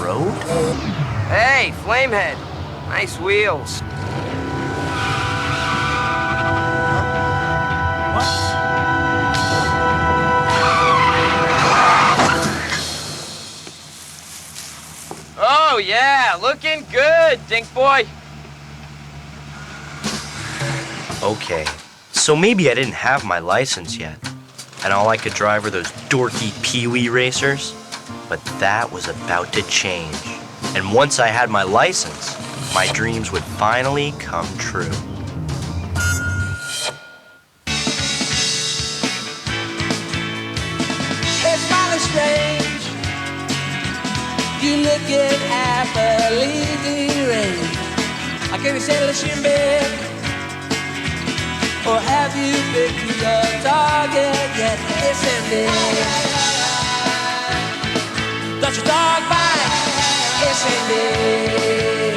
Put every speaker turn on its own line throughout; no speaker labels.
road?
Hey, Flamehead. Nice wheels. Oh, yeah, looking good, Dink Boy.
Okay, so maybe I didn't have my license yet, and all I could drive were those dorky Pee-wee racers. But that was about to change. And once I had my license, my dreams would finally come true.
It's finally strange. You looking happily deranged. I can't be saying let's in bed. Or have you picked your target yet? It's ended. Got your dog bite. It's ended.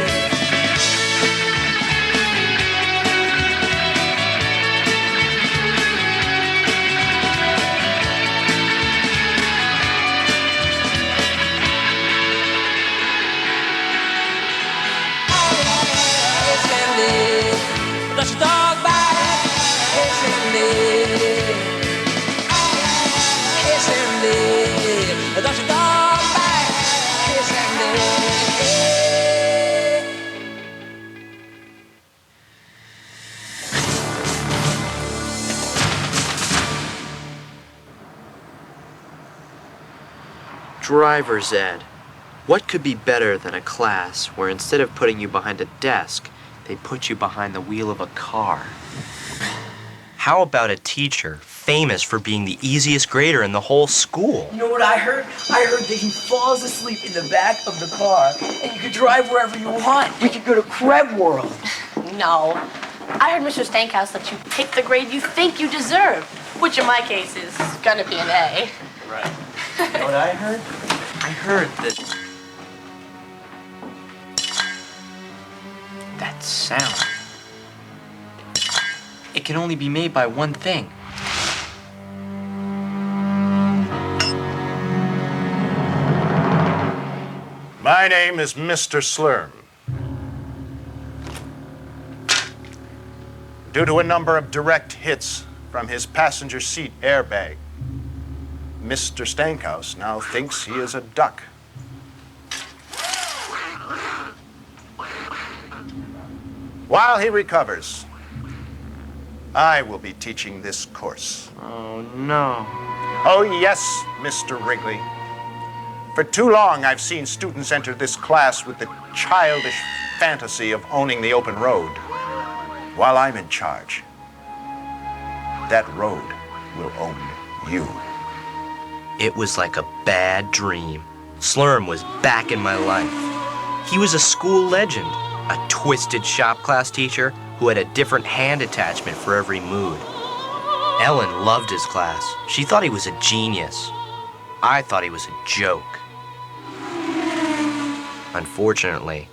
That's your dog bite. It's ended. It's ended. That's your dog bite. It's ended.
Driver's ed. What could be better than a class where instead of putting you behind a desk, they put you behind the wheel of a car? How about a teacher famous for being the easiest grader in the whole school?
You know what I heard? I heard that he falls asleep in the back of the car, and you could drive wherever you want. We could go to Crab World.
No. I heard Mr. Stankhouse let you pick the grade you think you deserve, which in my case is gonna be an A.
Right. You know what I heard? I heard that... that sound. It can only be made by one thing.
My name is Mr. Slurm. Due to a number of direct hits from his passenger seat airbag, Mr. Stankhouse now thinks he is a duck. While he recovers, I will be teaching this course.
Oh, no.
Oh, yes, Mr. Wrigley. For too long, I've seen students enter this class with the childish fantasy of owning the open road. While I'm in charge, that road will own you.
It was like a bad dream. Slurm was back in my life. He was a school legend, a twisted shop class teacher who had a different hand attachment for every mood. Ellen loved his class. She thought he was a genius. I thought he was a joke. Unfortunately,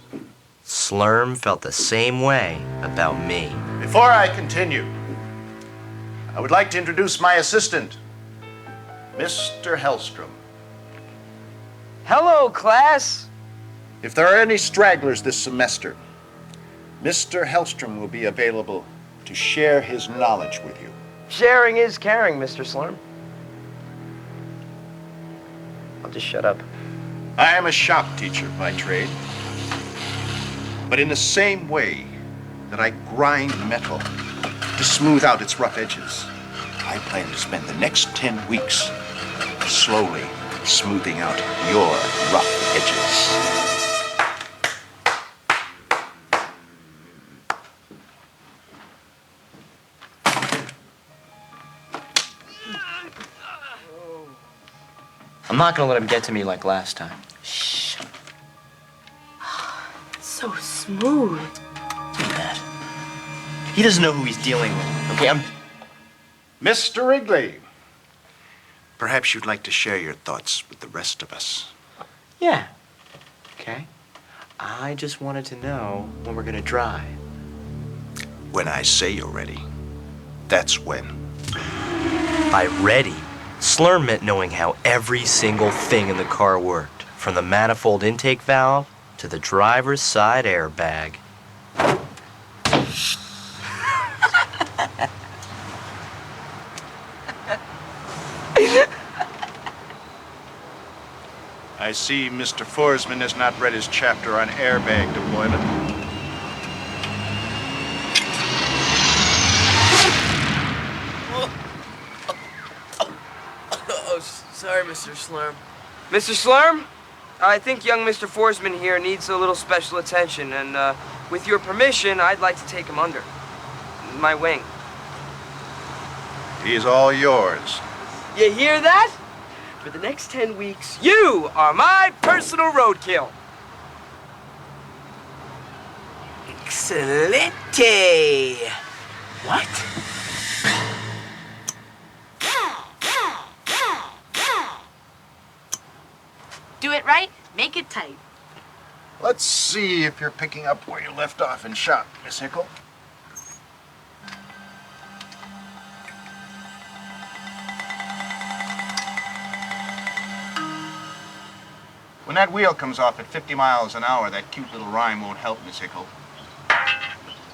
Slurm felt the same way about me.
Before I continue, I would like to introduce my assistant, Mr. Hellstrom.
Hello, class.
If there are any stragglers this semester, Mr. Hellstrom will be available to share his knowledge with you.
Sharing is caring, Mr. Slurm. I'll just shut up.
I am a shop teacher by trade, but in the same way that I grind metal to smooth out its rough edges, I plan to spend the next 10 weeks slowly smoothing out your rough edges.
I'm not gonna let him get to me like last time.
Shh. So smooth.
Do that. He doesn't know who he's dealing with. Okay,
Mr. Wrigley, perhaps you'd like to share your thoughts with the rest of us.
Yeah. Okay. I just wanted to know when we're gonna drive.
When I say you're ready, that's when.
By ready, Slurm meant knowing how every single thing in the car worked, from the manifold intake valve to the driver's side airbag.
I see Mr. Forsman has not read his chapter on airbag deployment.
Oh, sorry, Mr. Slurm.
Mr. Slurm, I think young Mr. Forsman here needs a little special attention, and with your permission, I'd like to take him under my wing.
He's all yours.
You hear that? For the next 10 weeks, you are my personal roadkill.
Excelente! What?
Do it right, make it tight.
Let's see if you're picking up where you left off in shop, Miss Hickle. When that wheel comes off at 50 miles an hour, that cute little rhyme won't help, Miss Hickle.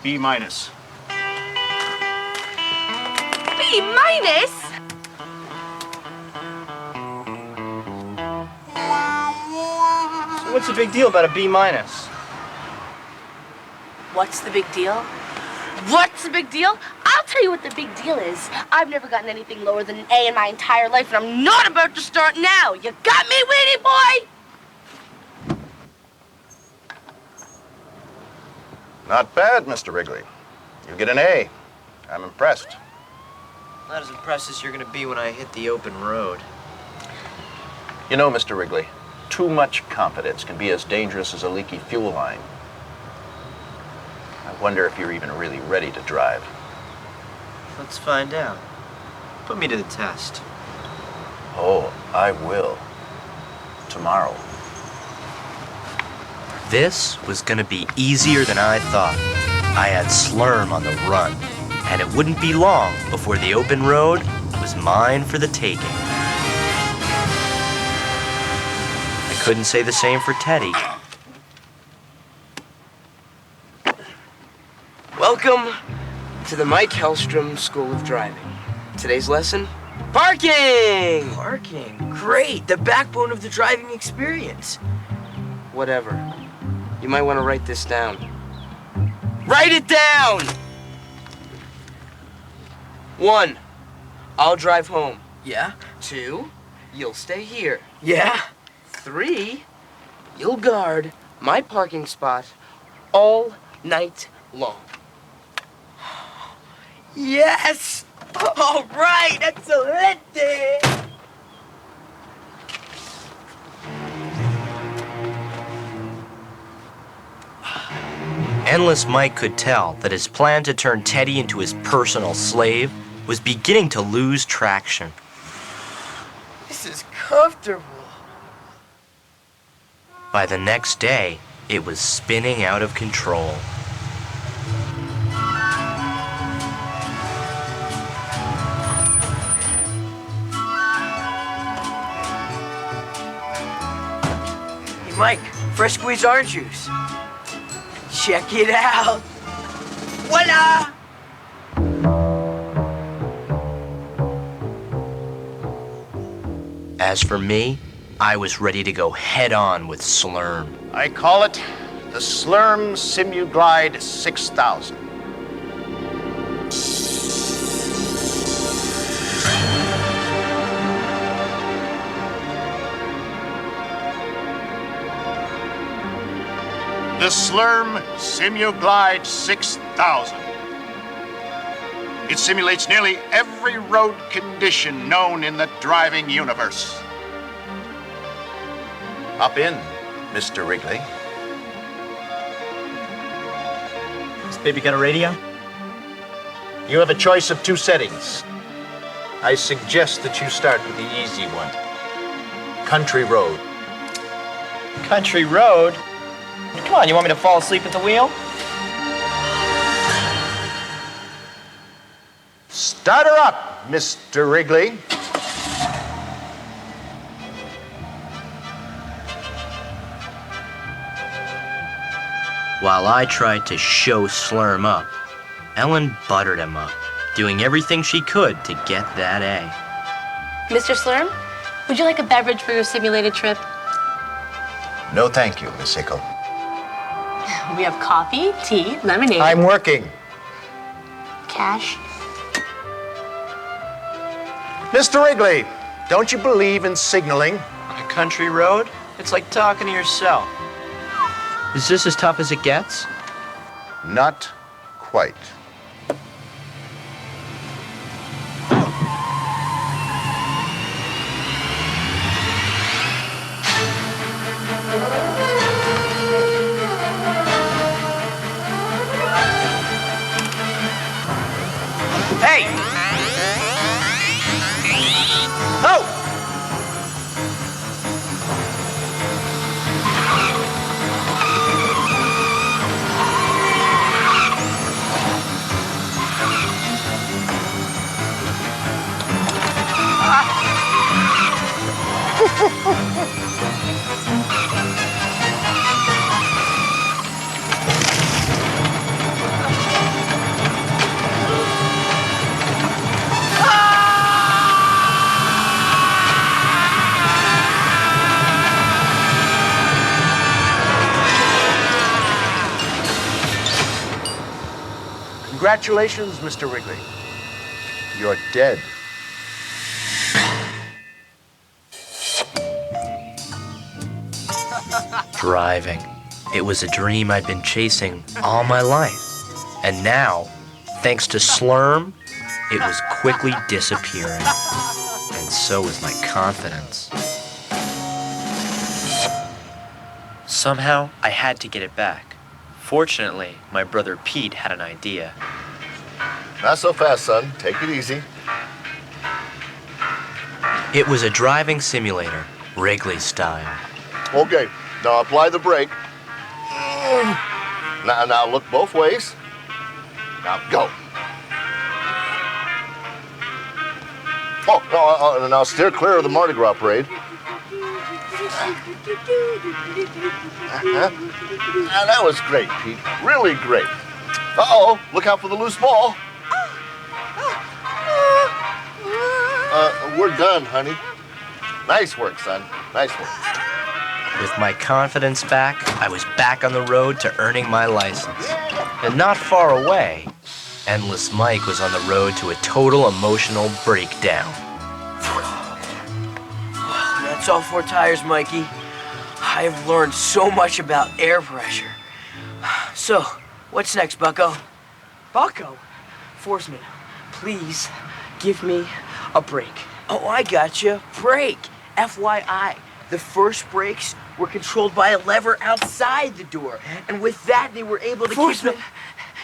B minus.
B minus?
So what's the big deal about a B minus?
What's the big deal? What's the big deal? I'll tell you what the big deal is. I've never gotten anything lower than an A in my entire life, and I'm not about to start now. You got me, Weenie boy?
Not bad, Mr. Wrigley. You get an A. I'm impressed.
Not as impressed as you're gonna be when I hit the open road.
You know, Mr. Wrigley, too much confidence can be as dangerous as a leaky fuel line. I wonder if you're even really ready to drive.
Let's find out. Put me to the test.
Oh, I will. Tomorrow.
This was gonna be easier than I thought. I had Slurm on the run, and it wouldn't be long before the open road was mine for the taking. I couldn't say the same for Teddy.
Welcome to the Mike Hellstrom School of Driving. Today's lesson, parking!
Parking. Great. The backbone of the driving experience.
Whatever. You might want to write this down. Write it down! 1, I'll drive home.
Yeah?
2, you'll stay here.
Yeah?
3, you'll guard my parking spot all night long.
Yes! All right! Excelente!
Endless Mike could tell that his plan to turn Teddy into his personal slave was beginning to lose traction.
This is comfortable.
By the next day, it was spinning out of control.
Hey, Mike, fresh squeezed orange juice. Check it out. Voila!
As for me, I was ready to go head-on with Slurm.
I call it the Slurm Simuglide 6000. The Slurm Simuglide 6000. It simulates nearly every road condition known in the driving universe. Hop in, Mr. Wrigley.
This baby got a radio?
You have a choice of 2 settings. I suggest that you start with the easy one. Country road.
Country road? Come on, you want me to fall asleep at the wheel?
Start her up, Mr. Wrigley.
While I tried to show Slurm up, Ellen buttered him up, doing everything she could to get that A.
Mr. Slurm, would you like a beverage for your simulated trip?
No, thank you, Miss Hickle.
We have coffee, tea, lemonade,
I'm working.
cash.
Mr. Wrigley, don't you believe in signaling?
On a country road? It's like talking to yourself. Is this as tough as it gets?
Not quite.
Hey! Oh!
Congratulations, Mr. Wrigley. You're dead.
Driving. It was a dream I'd been chasing all my life. And now, thanks to Slurm, it was quickly disappearing. And so was my confidence. Somehow, I had to get it back. Fortunately, my brother Pete had an idea.
Not so fast, son. Take it easy.
It was a driving simulator, Wrigley style.
Okay, now apply the brake. Now look both ways. Now go. Oh, no, now steer clear of the Mardi Gras parade. That was great, Pete. Really great. Uh-oh, look out for the loose ball. We're done, honey. Nice work, son. Nice work.
With my confidence back, I was back on the road to earning my license. And not far away, Endless Mike was on the road to a total emotional breakdown.
That's all 4 tires, Mikey. I've learned so much about air pressure. So, what's next, Bucko?
Bucko? Forsman, please give me a break.
Oh, I gotcha. Brake. FYI. The first brakes were controlled by a lever outside the door. And with that, they were able to keep
Forsman,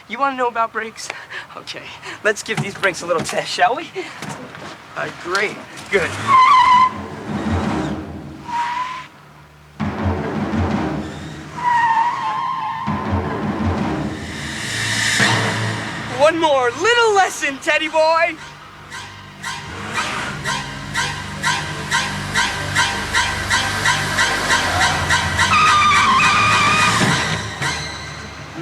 you want to know about brakes? Okay, let's give these brakes a little test, shall we? Great. Good. One more little lesson, Teddy boy.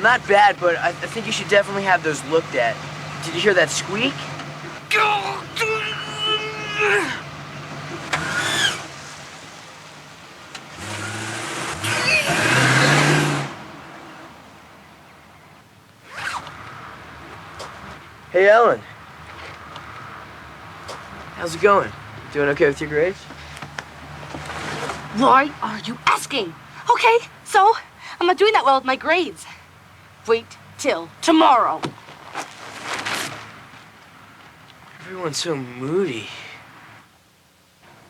Not bad, but I think you should definitely have those looked at. Did you hear that squeak? Hey, Ellen. How's it going? Doing okay with your grades?
Why are you asking? Okay, so I'm not doing that well with my grades. Wait till tomorrow.
Everyone's so moody.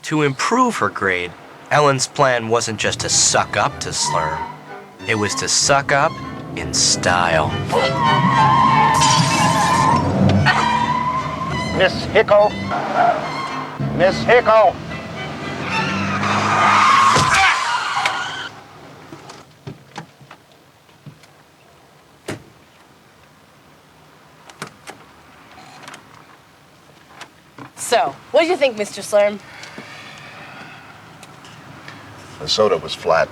To improve her grade, Ellen's plan wasn't just to suck up to Slurm. It was to suck up in style.
Miss Hickle. Miss Hickle.
So, what do you think, Mr. Slurm?
The soda was flat.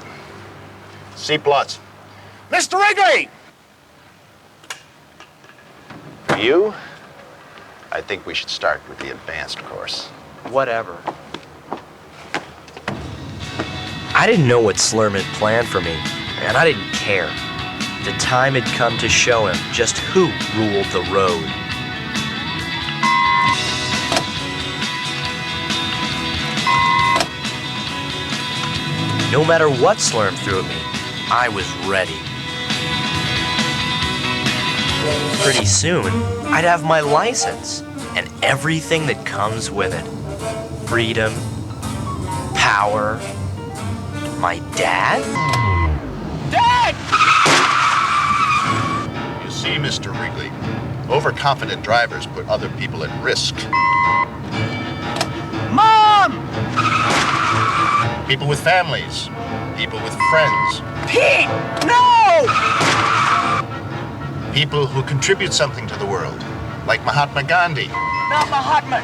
C+.
Mr. Wrigley!
For you, I think we should start with the advanced course.
Whatever. I didn't know what Slurm had planned for me, and I didn't care. The time had come to show him just who ruled the road. No matter what Slurm threw at me, I was ready. Pretty soon, I'd have my license and everything that comes with it. Freedom, power, my dad?
Dad! You see, Mr. Wrigley, overconfident drivers put other people at risk.
Mom!
People with families, people with friends,
Pete! No!
people who contribute something to the world, like Mahatma Gandhi.
Not Mahatma.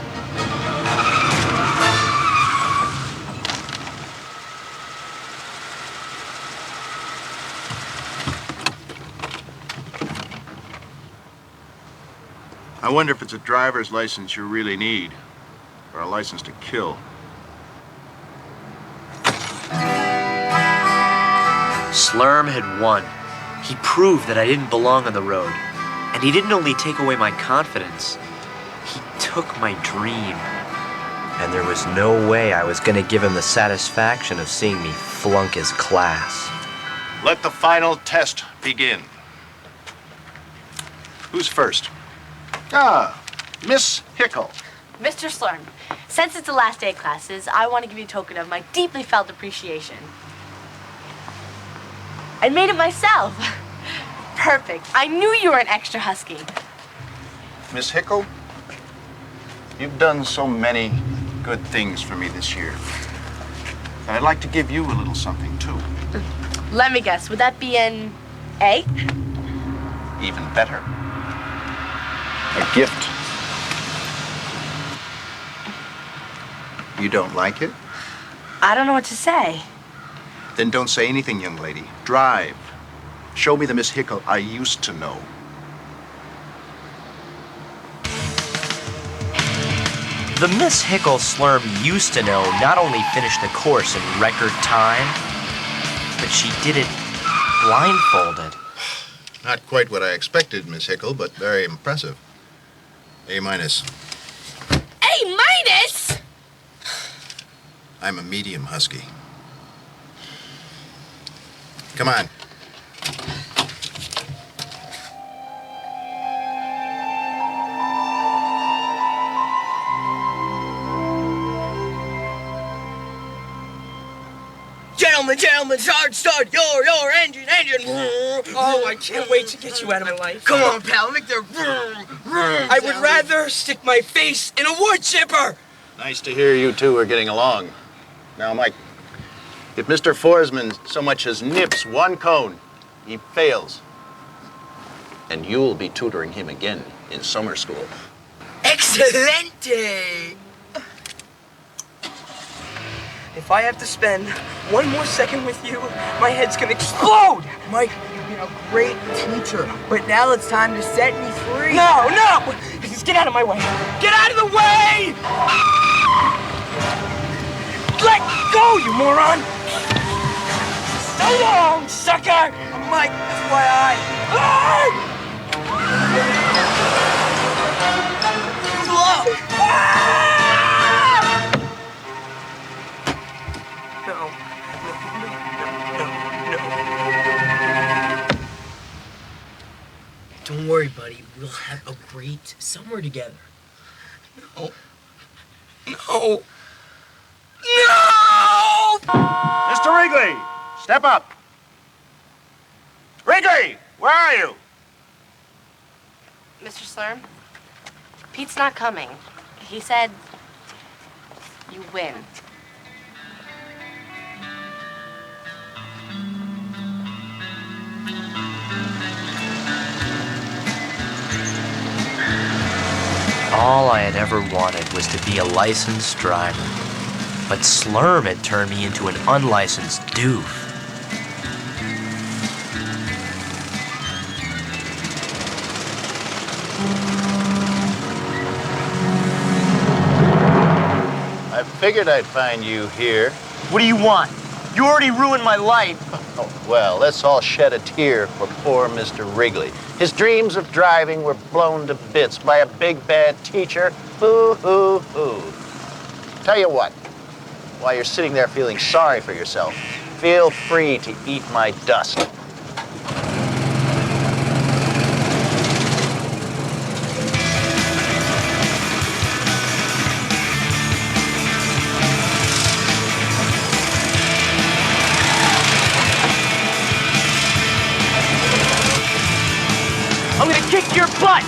I wonder if it's a driver's license you really need, or a license to kill.
Slurm had won. He proved that I didn't belong on the road. And he didn't only take away my confidence, he took my dream. And there was no way I was going to give him the satisfaction of seeing me flunk his class.
Let the final test begin. Who's first? Miss Hickle.
Mr. Slurm, since it's the last day of classes, I want to give you a token of my deeply felt appreciation. I made it myself. Perfect. I knew you were an extra husky.
Miss Hickle, you've done so many good things for me this year. And I'd like to give you a little something, too.
Let me guess, would that be an A?
Even better. A gift. You don't like it?
I don't know what to say.
Then don't say anything, young lady. Drive. Show me the Miss Hickle I used to know.
The Miss Hickle Slurm used to know not only finished the course in record time, but she did it blindfolded.
Not quite what I expected, Miss Hickle, but very impressive. A minus.
A minus?
I'm a medium husky. Come on.
Gentlemen, start your engine.
Oh, I can't wait to get you out of my life.
Come on, pal, make the
I would rather stick my face in a wood chipper.
Nice to hear you two are getting along. Now, Mike, if Mr. Forsman so much as nips one cone, he fails. And you'll be tutoring him again in summer school.
Excelente!
If I have to spend one more second with you, my head's gonna explode.
Mike, you've been a great teacher, but now it's time to set me free.
No! Just get out of my way. Get out of the way! Let go, you moron! So long, sucker!
Mike, FYI. Slow! Don't worry, buddy. We'll have a great summer together.
No!
Mr. Wrigley, step up. Wrigley, where are you?
Mr. Slurm, Pete's not coming. He said you win.
All I had ever wanted was to be a licensed driver. But Slurm had turned me into an unlicensed doof.
figured I'd find you here.
What do you want? You already ruined my life.
Oh, well, let's all shed a tear for poor Mr. Wrigley. His dreams of driving were blown to bits by a big bad teacher. Boo hoo hoo. Tell you what, while you're sitting there feeling sorry for yourself, feel free to eat my dust.
I'm gonna kick your butt!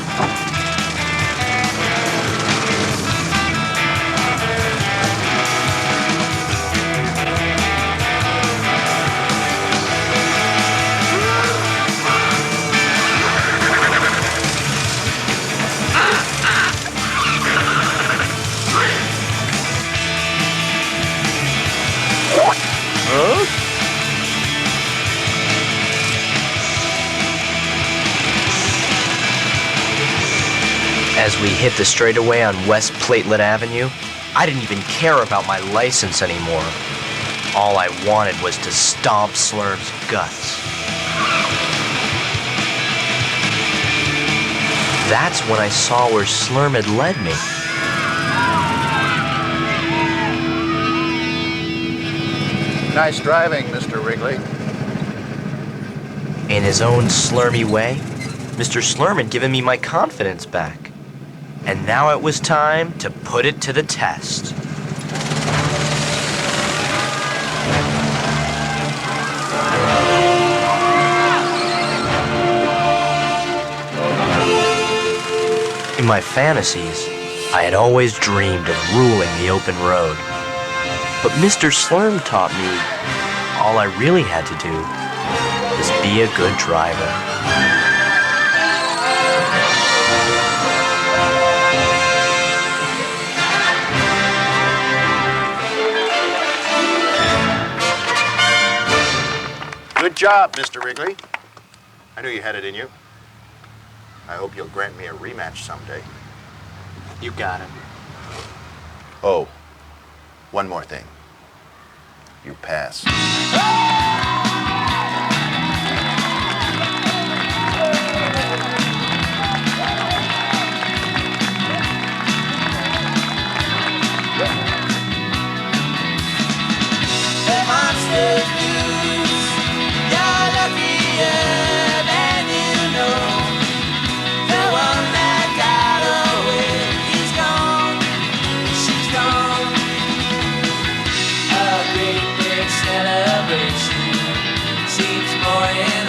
As we hit the straightaway on West Platelet Avenue, I didn't even care about my license anymore. All I wanted was to stomp Slurm's guts. That's when I saw where Slurm had led me.
Nice driving, Mr. Wrigley.
In his own slurmy way, Mr. Slurm had given me my confidence back. And now it was time to put it to the test. In my fantasies, I had always dreamed of ruling the open road. But Mr. Slurm taught me all I really had to do was be a good driver.
Good job, Mr. Wrigley. I knew you had it in you. I hope you'll grant me a rematch someday.
You got it.
Oh, one more thing. You pass.
The monsters lose. You're luckier than you know. The one that got away, he's gone. She's gone. A great big celebration seems more in